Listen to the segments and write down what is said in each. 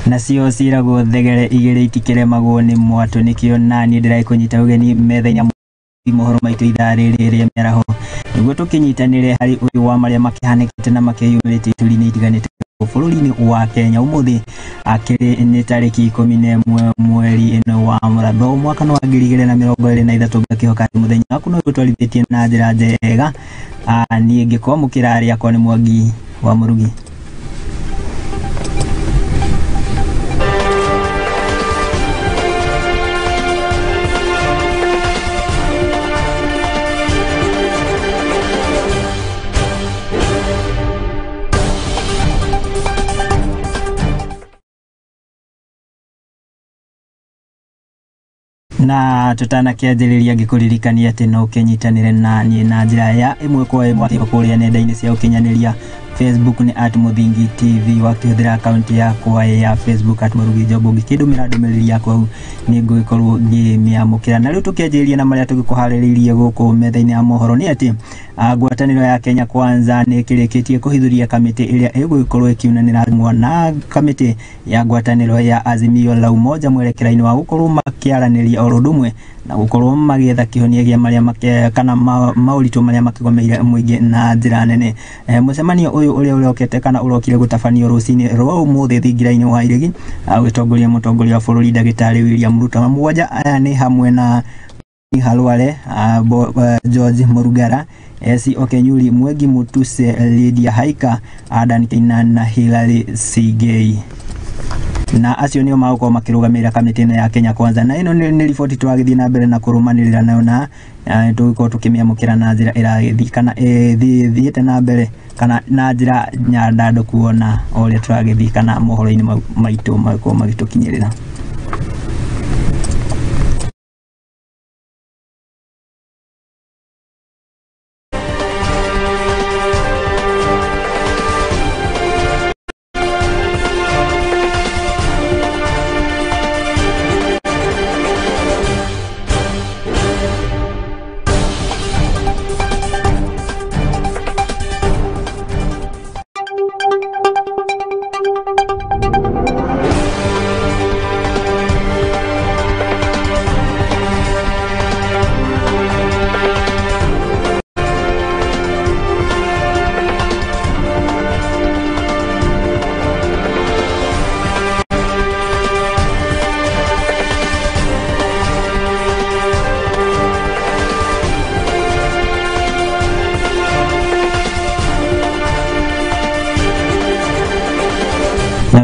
nacio cirago thegere igere itikire magoni mwato nikio nani ndirai kunyita ugeni methenya mohoro maitu ithare riri meraho niguo tukinyitanire hari uyu wa maria makihanikite na makiyumirite ituri-ini itiganite bururi-ini wa Kenya umuthi akiri ni tariki 11 mweri ino wa Muratho mwaka wa 2023 ngakihoka muthenya waku no gutwarithitie na njira njega nie ngikwamukira ari akwa ni Mwangi wa Murugi. Na tutana kianjiriria ngikuririkania ati no kinyitanire na nie na njira ya imwe kwa imwe kuria nenda-ini cia ukinyaniria Facebook ni @Muthingi TV wakihũthĩra account yakwa ya Facebook @Murugi Jobo ngikindumira ndumiriri yakwa ni ngũgikorwo ngĩmĩamũkĩra na rĩu tũkĩanjĩrĩria na marĩa tũgĩkũharĩrĩirie gũkũ metha-inĩ ya mohoro ni ati ngwatanĩro ya Kenya Kwanza nĩ kĩrĩkĩtie kũhithũria kamĩtĩ ĩrĩa ĩgũgĩkorwo ĩkiunanĩra na kamĩtĩ ya ngwatanĩro ya Azimio la Umoja mwerekera-inĩ wa gũkorwo makĩaranĩria o ũndũ ũmwe na gũkorwo magĩetha kĩhonia gĩa marĩa kana maũritũ marĩa makĩgomeire mũingĩ na njĩra nene. Mũcemanio ũyũ ũrĩa ũrokete kana ũrokire gũtabanio rũcinĩ rwa ũmũthĩ thingira-inĩ wa iregi ũgĩtongoria mũtongoria wa bũrũri Ndagĩtarĩ William Ruto. Mũgwanja aya nĩ hamwe na Halwale, George Murugara, Esi Okenyuri, Mwengi Mutuse, Lydia Haika, Adan Keinan na Hilary Sigei. Na acio nio magũkorwo makĩrũgamĩrĩra kamĩtĩ ya Kenya Kwanza na ĩno nĩ riboti twagĩthiĩ na mbere na kũrũmanĩrĩra nayo na tũgĩkorwo tũkĩmĩamũkĩra na njĩra ĩragĩthiĩ kana thiĩte na mbere kana na njĩra nyandandũ kuona ũrĩa tũragĩthiĩ kana mohoro-inĩ maitũ magĩkorwo magĩtũkinyĩrĩra.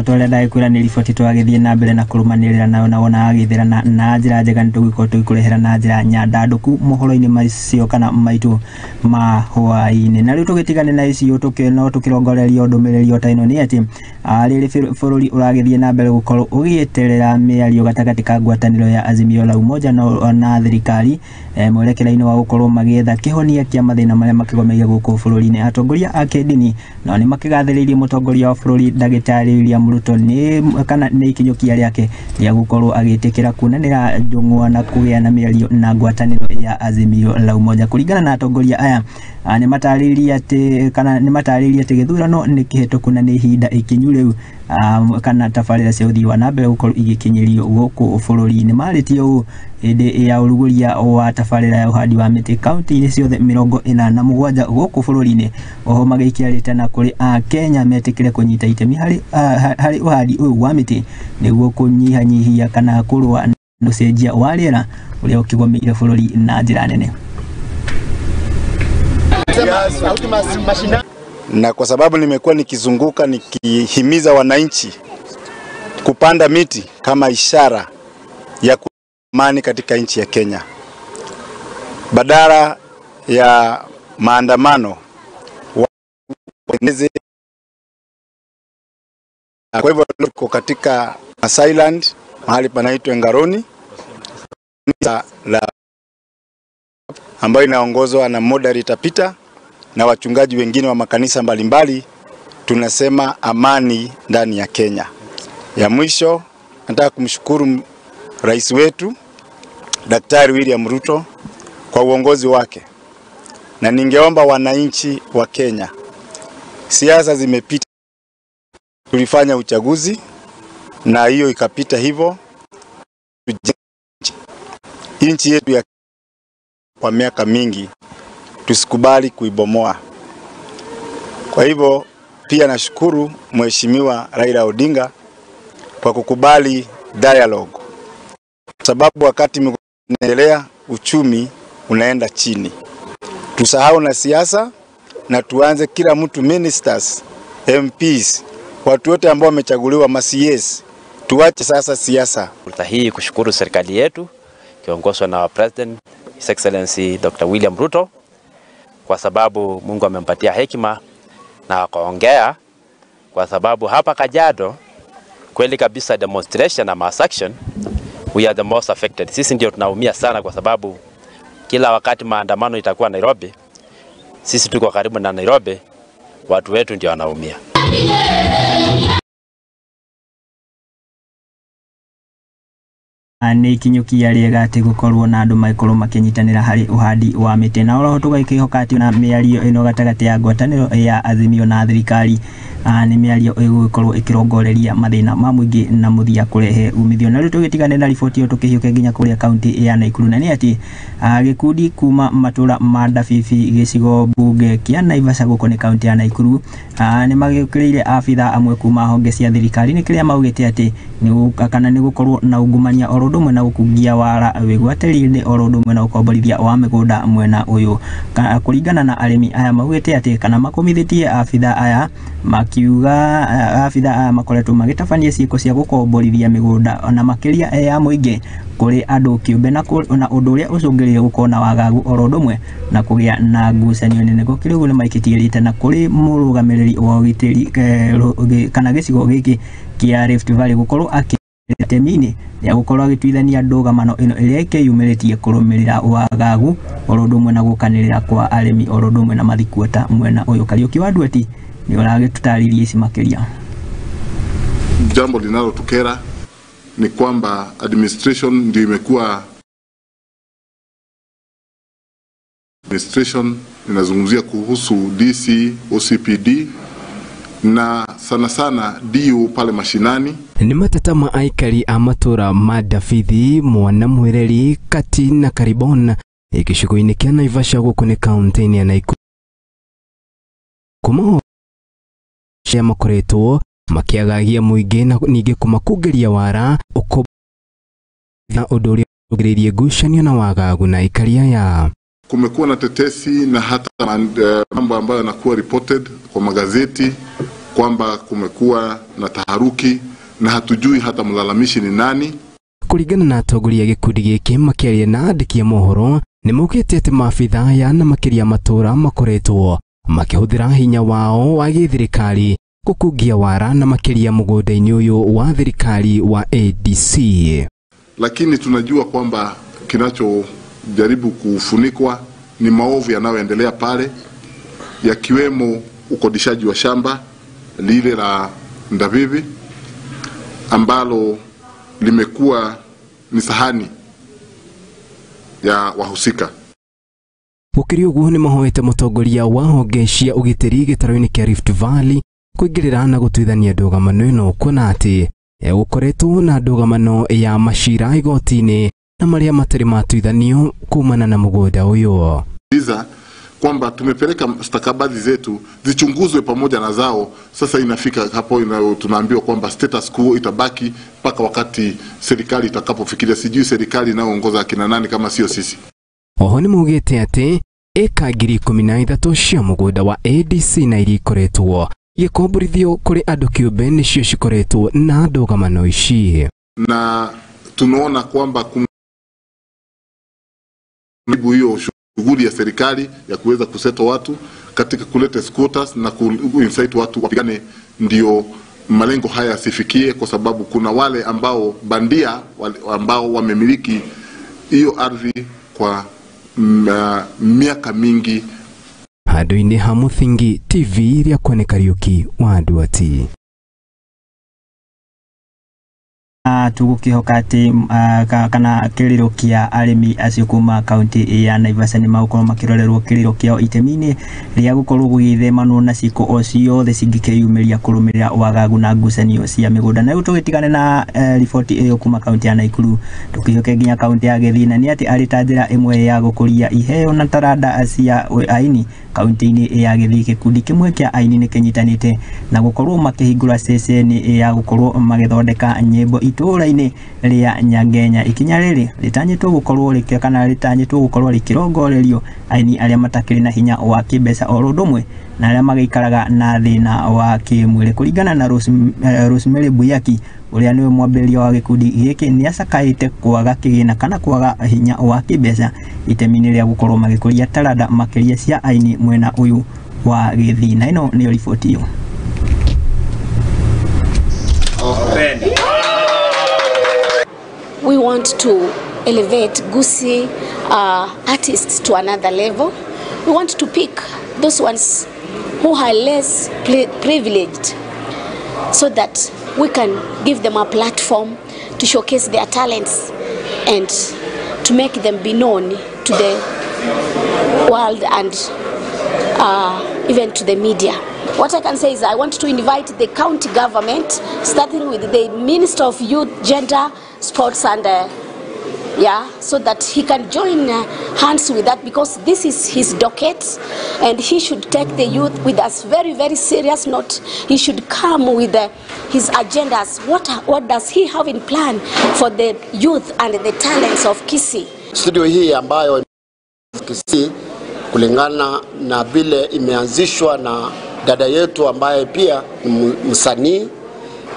Tũrenda kwĩra nĩ riboti twagĩthiĩ na mbere na kũrũmanĩrĩra nayo na wona agĩthĩra na njĩra njega nĩtũgĩkorwo tũgĩkũrehera na njĩra nyandandũku mohoro-inĩ macio kana maitũ ma hwaĩ-inĩ. Na rĩu tũgĩtigane na icio no tũkĩrongoreria ndũmĩrĩri ta ĩno nĩ ati rĩrĩ bũrũri ũragĩthiĩ na mbere gũkorwo ũgĩeterera mĩario gatagatĩ ka ngwatanĩro ya Azimio la Umoja na thirikari mwerekera-inĩ wa gũkorwo magĩetha kĩhonia kĩa mathĩna marĩa makĩgomeire gũkũ bũrũri-inĩ. Atongoria a kĩndini nao nĩ makĩgathĩrĩirie mũtongoria wa bũrũri Ndagĩtarĩ William Ruto nĩ ikinyũkia rĩake rĩa gũkorwo agĩtĩkĩra kuonanĩra njũng'wa na kũgĩa na mĩario na ngwatanĩro ya Azimio la Umoja. Kũringana na atongoria aya nĩ matarĩirie atĩ gĩthurano nĩ kĩhĩtũku na nĩ ihinda ikinyu rĩu kana tabarĩra cia ũthii wa na mbere gũkorwo igĩkinyĩrio gũkũ bũrũri-inĩ. Marĩtie ũũ hĩndĩ ya ũrugũria wa tabarĩra ya ũhandi wa mĩtĩ kaunti-inĩ ciothe 47 gũkũ bũrũri-inĩ. Oho magĩikia rĩtana kũrĩ Akenya metĩkĩre kũnyita itemi harĩ ũhandi ũyũ wa mĩtĩ nĩguo kũnyihanyihia kana kũrũa na ũcenjia wa rĩera ũrĩa ũkĩgomeire bũrũri na njĩra nene. Na kwa sababu nimekuwa nikizunguka nikihimiza wananchi kupanda miti kama ishara ya amani katika nchi ya Kenya badala ya maandamano. Kwa hivyo tuko katika Masai Island mahali panaitwa Ngaroni ambayo inaongozwa na Moderator Peter na wachungaji wengine wa makanisa mbalimbali. Tunasema amani ndani ya Kenya. Ya mwisho nataka kumshukuru rais wetu Daktari William Ruto kwa uongozi wake, na ningeomba wananchi wa Kenya, siasa zimepita, tulifanya uchaguzi na hiyo ikapita hivyo. Nchi yetu ya kwa miaka mingi tusikubali kuibomoa. Kwa hivyo pia nashukuru Mheshimiwa Raila Odinga kwa kukubali dialogue, sababu wakati mnaendelea uchumi unaenda chini. Tusahau na siasa na tuanze kila mtu, ministers, MPs, watu wote ambao wamechaguliwa, ma-CS, tuache sasa siasa. Hii kushukuru serikali yetu kiongozwa na President His Excellency Dr. William Ruto, kwa sababu Mungu amempatia hekima na akaongea, kwa sababu hapa Kajiado kweli kabisa demonstration na mass action we are the most affected. Sisi ndio tunaumia sana, kwa sababu kila wakati maandamano itakuwa Nairobi, sisi tuko karibu na Nairobi, watu wetu ndio wanaumia. Nĩ ikinyũkia rĩega atĩ gũkorwo na andũ makorwo makinyitanĩra harĩ uhandi wa mĩtĩ, na oro tũgĩkĩhoka atĩ na mĩario ĩno gatagatĩ ya ngwatanĩro ya Azimio na thirikari nĩ mĩario ĩgũkorwo ĩkĩrongoreria mathĩna ma mũingĩ na mũthia kũrehe umithio. Na rĩu tũgĩtigane na riboti ĩyo tũkĩhiũke nginya kũrĩa kaunti ya Naikuru, na nĩ atĩ gĩkundi kuma matũra ma Ndabibi gĩcigo mbunge kĩa Naivasha gũkũ nĩ kaunti ya Naikuru nĩ magĩũkĩrĩire abitha amwe kuma honge cia thirikari, nĩ kĩrĩa maugĩte atĩ kana nĩ gũkorwo na ungumania oro ũndũ ũmwe na gũkungia wara wĩgwatĩri-inĩ oro ũndũ ũmwe na ũkomborithia wa mĩgũnda mwena ũyũ. Kũringana na arĩmi aya maugĩte atĩ kana makomithĩtie abitha aya, makiuga abitha aya makoretwo magĩtabania ciĩko cia gũkomborithia mĩgũnda na makĩria ya mũingĩ kũrĩ andũ kĩũmbe, na ũndũ ũrĩa ũcũngĩrĩire gũkorwo na wagagu oro ũndũ ũmwe na kũgĩa na ngucanio nene. Gũkĩrĩ ũguo nĩ maikĩtiĩrĩte na kũrĩ mũrũgamĩrĩri wa ũgitĩri kana gĩcigo gĩkĩ kĩa Rift Valley gũkorwo akĩtemini ya gũkorwo agĩtuithania ndũgamano ĩno ĩrĩa ĩkĩyumĩrĩtie kũrũmĩrĩra wagagu oro ũndũ ũmwe na gũkanĩrĩra kwa arĩmi oro ũndũ ũmwe na mathikuota mwena ũyũ. Kariuki wa Ndweti nĩ ũragĩtũtarĩria ici makĩria. Jambo linalotukera ni kwamba administration ndio imekuwa inazungumzia kuhusu DC, OCPD na sana sana DU pale mashinani. Ni matata ma aikari a matura ma Ndabibi, Mwana Mwireri, Kati na Karibon gĩcigo-inĩ kĩa Naivasha gũkũ nĩ kaunti ya Naikuru. Kuma cia makoretwo makiagagia mũingĩ na ningĩ kumakungeria wara ũko na ũndũ ũrĩa ũgĩrĩrie ngucanio na wagagu na aikari aya. Kumekuwa na tetesi na hata mambo ambayo yanakuwa reported kwa magazeti kwamba kumekuwa na taharuki na hatujui hata mlalamishi ni nani. Kũringana na atongoria gĩkundi gĩkĩ makĩaria na andĩki a mohoro, nĩ maugĩte atĩ maabitha aya na makĩria matũra makoretwo makĩhũthĩra hinya wao wa gĩthirikari kukungia wara na makĩria mũgũnda-inĩ ũyũ wa thirikari wa ADC. Lakini tunajua kwamba kinachojaribu kufunikwa ni maovu yanayoendelea pale, yakiwemo ukodishaji wa shamba lile la Ndabibi ambalo limekuwa ni sahani ya wahusika. Gũkĩrĩ ũguo nĩ mahoete mũtongoria wa honge cia ũgitĩri gĩtaro-inĩ kĩa Rift Valley kũingĩrĩra na gũtuithania ndũgamano ĩno, kuona atĩ gũkoretwo na ndũgamano ya macira igoti-inĩ na marĩa matarĩ matuithanio kumana na mũgũnda ũyũ. Kwamba tumepeleka stakabadhi zetu zichunguzwe pamoja na zao. Sasa inafika hapo tunaambiwa kwamba status quo itabaki mpaka wakati serikali itakapofikiria. Sijui serikali inayoongoza akina nani kama sio sisi. Oho nĩ mugĩte atĩ eka 13,000 cia mũgũnda wa ADC na iria ikoretwo gĩkomborithio kũrĩ andũ kĩũmbe nĩcio cikoretwo na ndũgamano ici. Na tunaona kwamba hiyo shughuli ya serikali ya kuweza kuseto watu katika kuleta squatters na kuinsight watu wapigane, ndio malengo haya yasifikie, kwa sababu kuna wale ambao bandia ambao wamemiliki hiyo ardhi kwa miaka mingi. Handũ-inĩ ha Muthingi TV rĩa Kariuki wa Ndweti. tugukihoka ati kana kiriro kia arimi acio kuma kaunti ya Naivasha ni magukorwo makirorerwo kiriro kiao itemi-ini ria gukorwo gugithemano na ciko o ciothe cingikeyumiria kurumirira wagagu na ngucanio cia migunda. Na tugitigane na riboti iyo kuma kaunti ya Naikuru tukihoke nginya kaunti ya Githina ni ati ari ta njira imwe ya gukuria iheo na taranda cia aini kaunti-ini ya Githii. Gikundi kimwe kia aini ni kinyitanite na gukorwo makihingura ceceni ya gukorwo magithondeka nyimbo itura-ini ria Nyangenya. Ikinya riri ritanyitwo gukorwo rikekana ritanyitwo gukorwo rikirongorerio aini aria matakiri na hinya wa kibesa o rundumwe na aria magikaraga na thina wa kimwiri. Kuringana na Rosemary Buyaki uria niwe mwambĩrĩria wa gikundi giki ni acakaite kwaga kigina kana kwaga hinya wa kibesa itemi-ini ria gukorwo magikuria taranda makiria cia aini mwena uyu wa Githii. Na ino ni riboti iyo. We want to elevate Gusii artists to another level. We want to pick those ones who are less privileged so that we can give them a platform to showcase their talents and to make them be known to the world and even to the media. What I can say is I want to invite the county government, starting with the Minister of Youth, Gender, Sports and so that he can join hands with that, because this is his docket and he should take the youth with us very, very serious note. He should come with his agendas. What does he have in plan for the youth and the talents of Kisii? Studio hii ambayo Kisii kulingana na vile imeanzishwa na dada yetu ambaye pia ni msanii,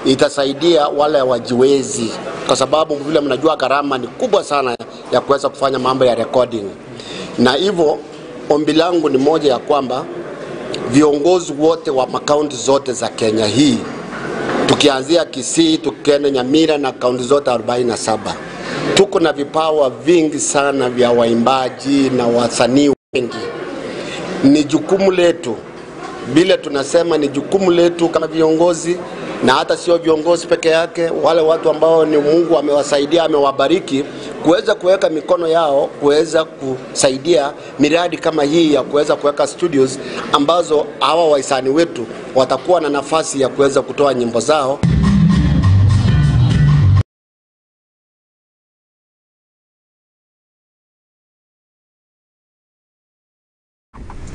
itasaidia wale wajiwezi, kwa sababu vile mnajua gharama ni kubwa sana ya kuweza kufanya mambo ya recording. Na hivyo ombi langu ni moja ya kwamba viongozi wote wa makaunti zote za Kenya hii, tukianzia Kisii, tukienda Nyamira na kaunti zote 47, tuko na vipawa vingi sana vya waimbaji na wasanii wengi. Ni jukumu letu, bila tunasema ni jukumu letu kama viongozi, na hata sio viongozi peke yake, wale watu ambao ni Mungu amewasaidia, amewabariki, kuweza kuweka mikono yao, kuweza kusaidia miradi kama hii ya kuweza kuweka studios ambazo hawa waisani wetu watakuwa na nafasi ya kuweza kutoa nyimbo zao.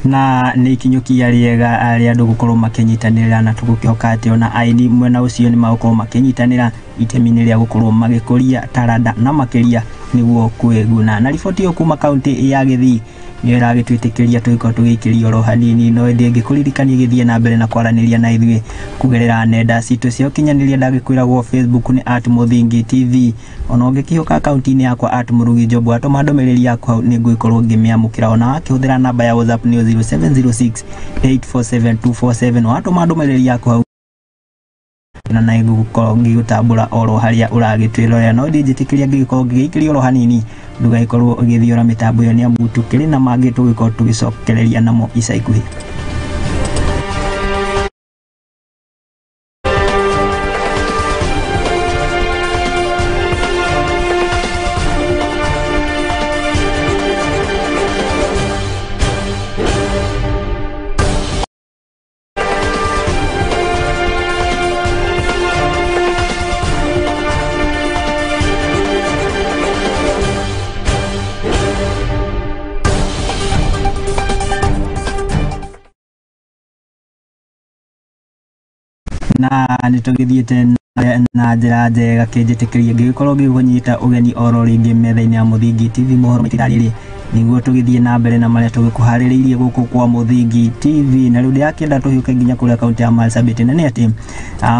Na ni kinyukia riega aria andu gukorwo makinyitanira na tugukihoka ati ona aini mwena ucio ni magukorwo makinyitanira itemi-ini ria gukorwo magikuria taranda na makiria niguo kwiguna. Na riboti yo kuma kaunti ya Githii ni iragitwitikiria tugikorwo tugikiria oro hanini, no ndi ngikuririkania githie na mbere na kwaraniria na ithuĩ kugerera nenda citu cia ukinyaniria ndagikwiragwo Facebook ni @Muthingi TV, ona ungikihoka akaunti-ini yakwa @Murugi Jobu atoma ndomereri yakwa ni ngwikorwo ngimiamukira, ona wakihuthira namba ya WhatsApp ni 0706 847 watoma ndomereri yakwa na igukorwo ngigutambura oro haria uragitwirorera. No ndinjitikiria ngigikorwo ngigikiria oro hanini, ndugagikorwo ugithiora mitambo yo ni amu tukiri na mangi tugikorwo tugicokereria namo ica ikuhi. Na nitugithiete na njira njega kinjitikiria ngikorwo ngikunyita ugeni oro ringi metha-ini ya Muthingi TV mohoro maitirariri niguo tugithie na mbere na maria tugikuhaririirie guku kwa Muthingi TV. Na riu ndiakenda tuhiuke nginya kuria kaunti ya Marsabit, na ni ati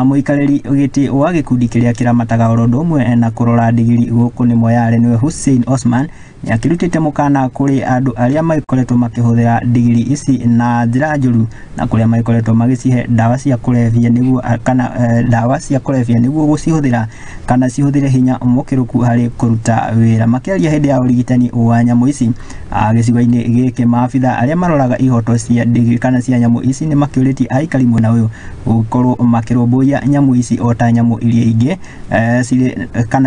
muikariri giti wa gikundi kiria kiramataga oro ndumwe na kurora ndigiri guku ni Moyale niwe Hussein Osman yakirutite mukana kuri andu aria maikoretwo makihuthira ndigiri ici na njira njuru na kuria maikoretwo magicihe dawa cia kulevya niguo kana dawa cia kulevya niguo gucihuthira kana cihuthire hinya mukiruku hari kuruta wira makiaria hindi ya urigitani wa nyamu ici gicigo-ini giki maabitha aria maroraga ihoto cia ndigiri kana cia nyamu ici ni makiuriti aikari mwena uyu gukorwo makiromboya nyamu ici ota nyamu iria ingi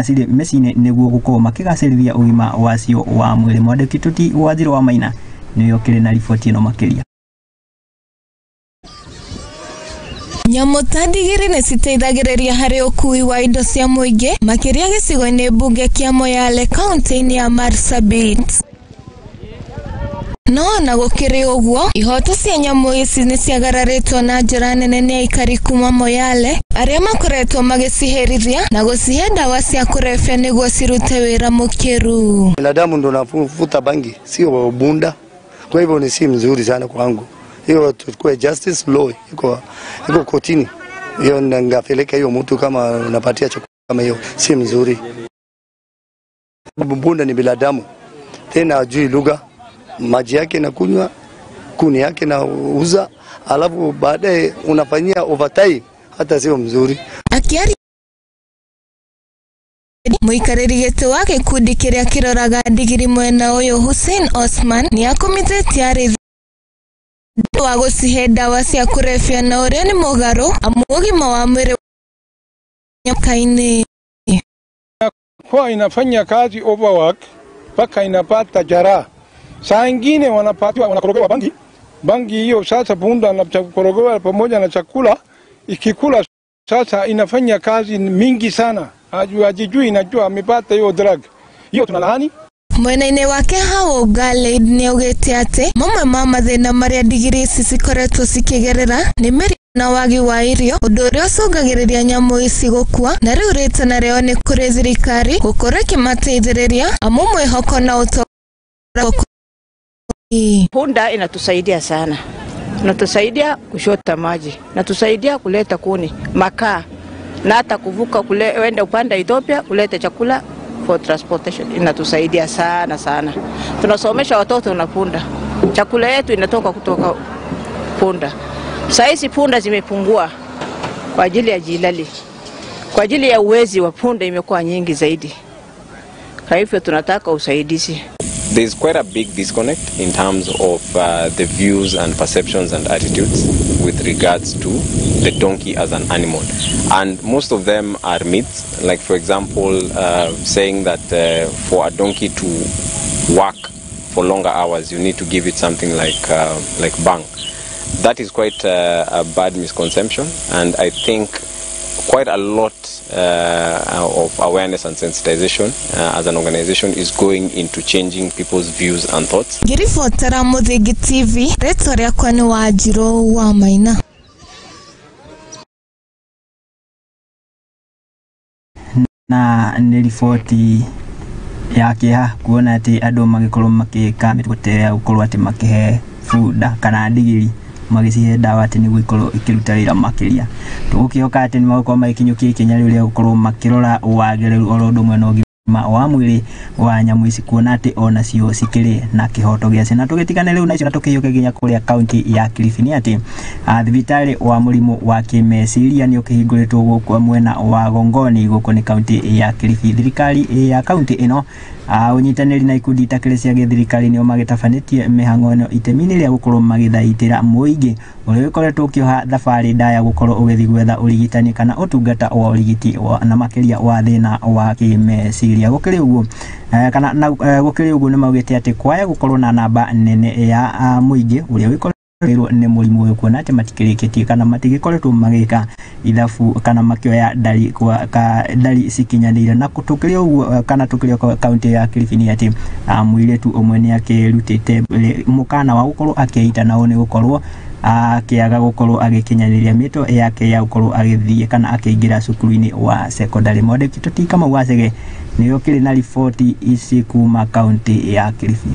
ciri mecini niguo gukorwo makigacirithia ugima wacio wa mwiri. Mwandiki tuti Wanjiru wa Maina niyo kiri na riboti ino makiria. Nyamu ta ndigiri ni citeithagiriria hari ukui wa indo cia muingi makiria gicigo-ini bunge kia Moyale kaunti-ini ya Marsabit. No na gukiri uguo ihoto cia nyamu ici ni ciagararitwo na njira nene ni aikari kuma Moyale aria makoretwo magiciherithia na gucihe dawa cia kurefya niguo cirute wira mukiru. Binadamu ndo nafuta bangi, sio bunda. Kwa hivyo ni si mzuri sana kwangu. Hiyo tukue justice law iko kotini. Hiyo ngapeleka hiyo mtu kama unapatia chakula kama hiyo si mzuri. Bunda ni binadamu. Tena ajui lugha. Maji yake na kunywa, kuni yake na uza, alafu baadaye unafanyia overtime, hata sio mzuri. Akiari muikariri gito wake kundi kiria kiroraga ndigiri mwena uyu Hussein Osman ni akomitete ari wa gucihe dawa cia kurefya na uria ni mugaru amugima wa mwiri kaini kwa inafanya kazi overwork mpaka inapata jeraha. Saa ingine wanakorogewa bangi hiyo. Sasa bunda anakorogewa pamoja na chakula, ikikula sasa inafanya kazi mingi sana, ajijui inajua amepata hiyo drug hiyo. Tunalaani mwena-ini wake hao Gale ni ugete ati mamwe ma mathina maria ndigiri ici cikoretwo cikigerera ni meri na wagi wa irio, undu uria ucungagiriria nyamu ici gukua, na riu ritana rĩo ni kuri thirikari gukorwo ikimateithĩrĩria amu mwihoko na utonga. Punda inatusaidia sana. Inatusaidia kushota maji, inatusaidia kuleta kuni, makaa, na hata kuvuka wenda upande Ethiopia kuleta chakula for transportation. Inatusaidia sana sana. Tunasomesha watoto na punda. Chakula yetu inatoka kutoka punda. Saizi punda zimepungua kwa ajili ya jilali. Kwa ajili ya uwezi wa punda imekuwa nyingi zaidi. Kwa hivyo tunataka usaidizi. There's quite a big disconnect in terms of the views and perceptions and attitudes with regards to the donkey as an animal. And most of them are myths, like for example saying that for a donkey to work for longer hours you need to give it something like bang. That is quite a bad misconception, and I think quite a lot of awareness and sensitization as an organization is going into changing people's views and thoughts. Girifotera Muthingi TV, reto riakwa ni Wanjiru wa Maina. Na ni riboti yake kuona ati andu magikorwo makika mitutea gukorwo ati makihe bunda kana ndigiri magicihe dawa ati niguo ikorwo ikiruta wira makiria. Tugukioka ati ni magukorwo magikinyukia ikinya riu ria gukorwo makirora wagereru oro ndumwe no gima wa mwiri wa nyamu ici kuona ati ona cio cikiri na kihoto giacio. Na tugitigane riu nacio tukiyuke ginya kuria kaunti ya Kilifi ni ati thibitari wa murimu wa kimeciria ni ukihinguritwo guku mwena wa Gongoni guku ni kaunti ya Kilifi. Thirikari ya kaunti ino unyitaniri na ikundi itakire cia githirikari ni magitafanĩtie mihango ino itemi-ini ria gukorwo magithaitira muingi uria ukoretwo ukioha thabari ndaya gukorwo ugithi gwetha urigitani kana utungata wa urigiti na makiria wa thina wa kimeciria. Gukiri uguo kana gukiri uguo ni maugite ati kwaya gukorwo na namba nene ya muingi uria wikoretwo ni murimu uyu kuona ati matikirikitie kana matigikoretwo magika ithabu kana makioya ndari cikinyanire. Na kutukiria uguo kana tukiria kaunti ya Kilifi ni ati mwiretu umwe ni akirutite mukana wa gukorwo akiita nao ni gukorwo akiaga gukorwo agikinyaniria mito yake ya gukorwo agithie kana akiingira cukuru-ini wa secondary. Mwandiki tuti kama Wacege niyo kiri na riboti ici kuma kaunti ya Kilifi.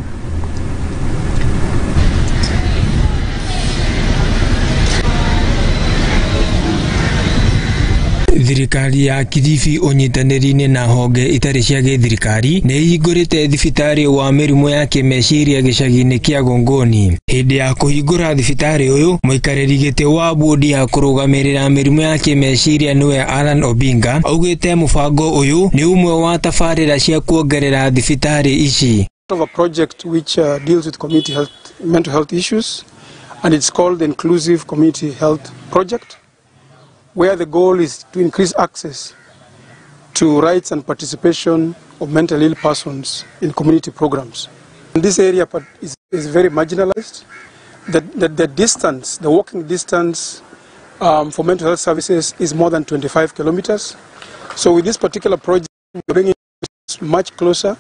Thirikari ya Kilifi unyitanĩri-inĩ na honge itarĩ cia gĩthirikari nĩ ihingũrĩte thibitarĩ wa mĩrimũ ya kĩmeciria gĩcagi-inĩ kĩa Gongoni. Hĩndĩ ya kũhingũra thibitarĩ ũyũ, mũikarĩri gĩtĩ wa bodi ya kũrũgamĩrĩra mĩrimũ ya kĩmeciria nĩwe Alan Obinga augĩte mũbango ũyũ nĩ ũmwe wa tabarĩra cia kuongerera thibitarĩ ici. Of a project which deals with community health, mental health issues, and it's called the Inclusive Community Health Project, where the goal is to increase access to rights and participation of mentally ill persons in community programs. And this area is very marginalized. The distance, the walking distance for mental health services is more than 25 kilometers. So with this particular project, we're bringing it much closer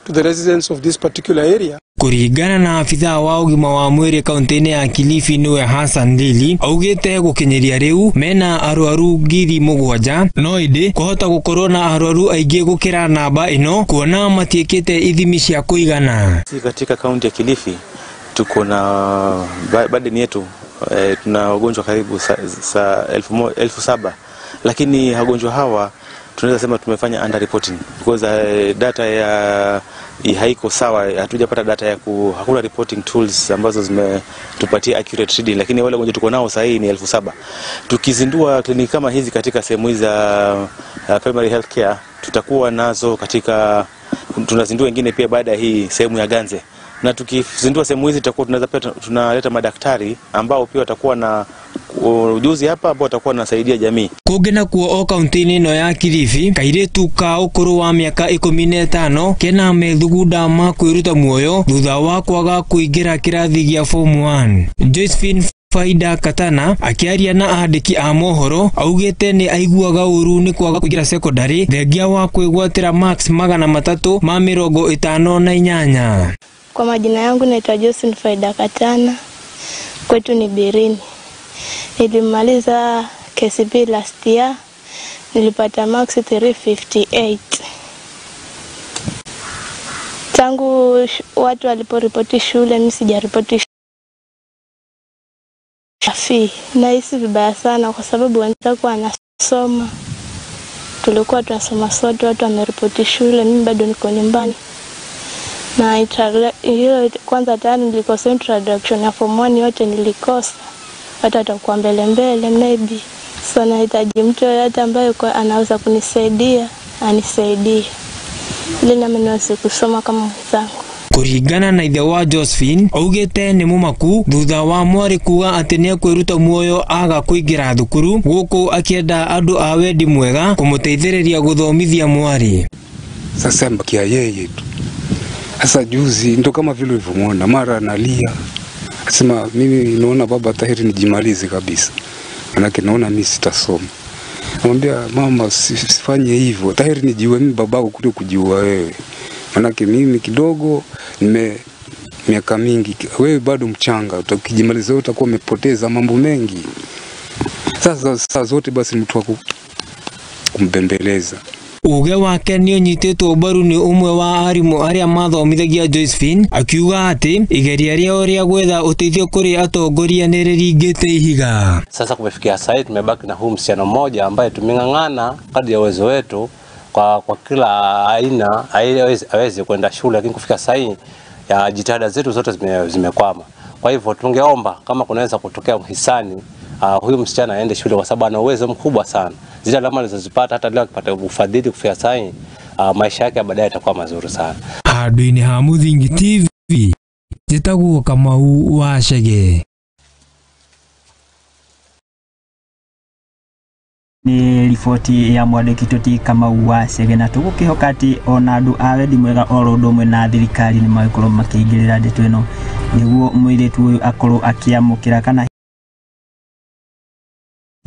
to the residents of this particular area. Kuringana na afitha wa ugima wa mwĩrĩ kaunti-inĩ ya Kilifi niwe Hassan Lili augĩte gũkinyeria rĩu mena arwaru 7,000 no ĩndĩ kũhota gũkorwo na arwaru aingĩ gũkĩra namba ĩno kuona matiĩkĩte ithimi cia kũigana. Katika kaunti ya Kilifi tuko na burden yetu tuna wagonjwa karibu 7,000, lakini wagonjwa hawa tunaweza sema tumefanya under reporting because data ya haiko sawa, hatujapata data ya hakuna reporting tools ambazo zimetupatia accurate reading, lakini wale wagonjwa tuko nao sasa ni 7,000. Tukizindua kliniki kama hizi katika sehemu hizi za primary health care, tutakuwa nazo katika tunazindua wengine pia baada ya hii sehemu ya Ganze, na tukizindua sehemu hizi tutakuwa tunaweza pia tunaleta madaktari ambao pia watakuwa na ujuzi hapa ambao watakuwa wanasaidia jamii. Kũngena kuo o kaunti-inĩ ĩno ya Kilifi kairĩtu ka ũkũrũ wa mĩaka 15 kena methugunda ma kwĩruta muoyo thutha wa kwaga kũingĩra kĩrathi gĩa form 1. Josephine Faida Katana akiaria na andĩki a mohoro augĩte nĩ aiguaga ũru nĩ kwaga kũingĩra secondary thengia wa kwĩgwatĩra marks 358. Kwa majina yangu naitwa Josephine Faida Katana, kwetu ni Birini. Nilimaliza KCPE last year, nilipata marks 358. Tangu watu waliporipoti shule, mimi sijaripoti shule. Nahisi vibaya sana kwa sababu wenzangu wanasoma. Tulikuwa tunasoma sote, watu wameripoti shule, mimi bado niko nyumbani. Na hiyo kwanza tayari nilikosa introduction ya form 1 yote nilikosa. Hata atakuwa mbele maybe. So nahitaji mtu yote ambaye anaweza kunisaidia, anisaidie. Ili nami niweze kusoma kama mwenzangu. Kuringana na ithe wa Josephine augĩte nĩ mũmaku thutha wa mwarĩ kuga atĩ nĩ kwĩruta muoyo aga kũingĩra thukuru gũkũ akienda andũ a wendi mwega kũmũteithĩrĩria gũthomithia mwarĩ. Sasa mbakia yeye tu. Sasa juzi ndo kama vile ulivyomwona mara analia. Asema mimi naona baba tahiri nijimalize kabisa. Manake naona mimi sitasoma. Namwambia mama sifanye hivyo. Tahiri nijiue mimi babako kuliko kujiua wewe. Manake mimi kidogo miaka mingi, wewe bado mchanga, utakijimaliza utakuwa umepoteza mambo mengi. Sasa saa zote basi mtu wako kumbembeleza. Uge wake nĩ ũnyitĩtwo mbaru nĩ ũmwe wa arimũ arĩa mathomithagia Josephine akiuga atĩ igeria rĩao rĩa gwetha ũteithio kũrĩ atongoria nĩ rĩringĩte ihiga. Sasa kumefikia sasa tumebaki na huyu msichana mmoja ambaye tumeng'ang'ana kadri ya uwezo wetu kwa kila aina aweze kwenda shule, lakini kufika sasa ya jitihada zetu zote zimekwama. Kwa hivyo tungeomba kama kunaweza kutokea mhisani huyu msichana aende shule kwa sababu ana uwezo mkubwa sana. Zile alama alizozipata hata leo akipata ufadhili kufia sahi, maisha yake baadaye yatakuwa mazuri sana. Handũ-inĩ ha Muthingi TV njĩtagwo Kamau wa Chege. Ni riboti ya mwandĩki Toti Kamau wa Chege, na tũgũkĩhoka atĩ ona andũ a wendi mwega oro ũndũ ũmwe na thirikari nĩ magĩkorwo makĩingĩrĩra ndeto ĩno nĩguo mũirĩtu ũyũ akorwo akĩamũkĩra kana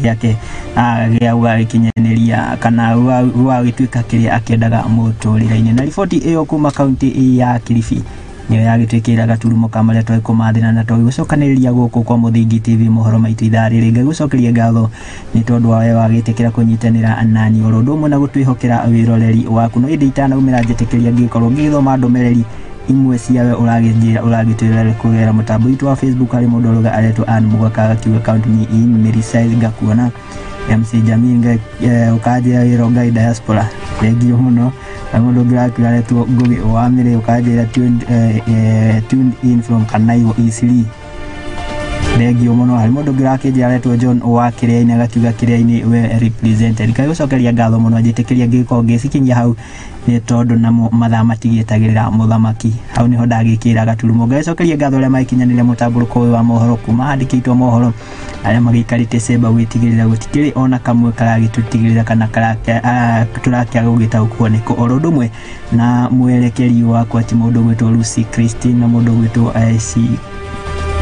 yake gĩa gũgĩkinyanĩria kana gũgĩtuĩka kĩrĩa akĩendaga mũtũrĩre-inĩ. Na riboti ĩyo kuma kaunti ya Kilifi nĩyo yagĩtuĩkĩra gaturumo ka marĩa twakũmathĩra na twagũcokanĩrĩria gũkũ kwa Muthingi TV mohoro maitũ ithaa rĩrĩ. Ngagũcokeria ngatho nĩ tondũ wawe wagĩtĩkĩra kũnyitanĩra nani oro ũndũ ũmwe na gũtwĩhokera wĩroreri waku. No ĩndĩ itanaumĩra njĩtĩkĩria ngĩkorwo ngĩthoma ndũmĩrĩri imwe ciawe uragitwirira kugera mutambo witu wa Facebook ari mudoroga aretu an mugakaga kiwe account ni imeri size gakuona MC Jaminga ukajira iroga diaspora legio muno amudogra aretu gogi wamire ukajira tuned in from Kanaiwo Eastleigh legio muno ari mudogra akijira aretu John wakire ina gakiuga kiria-ini we represented kayo cokeria ngatho muno ajitekiria giko ngicikinyia hau ni tondu na mathaa matigitagirira muthamaki hau niho ndagikira gaturumo ngacokeria ngatho aria maikinyanire mutamburuko wa mohoro kuma handikitwo mohoro aria magikarite semba witigirira gutikiri ona kamwe karagitutigirira kana turakia gugitaukwo niko orondumwe na mwerekeri wakwa ti mundu gwitwo Lucy Christine na mundu gwitwo IC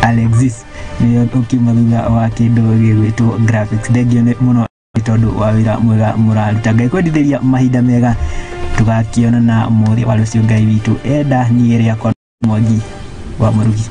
Alexis ni ukima thutha wa kindu gwitwo graphics thengio muno tondu wa wira mwega muraruta ngai kwendithiria mahinda mega tugakiona na muthi wa rucio ngai witu enda ni ria kwa Mwangi wa Murugi.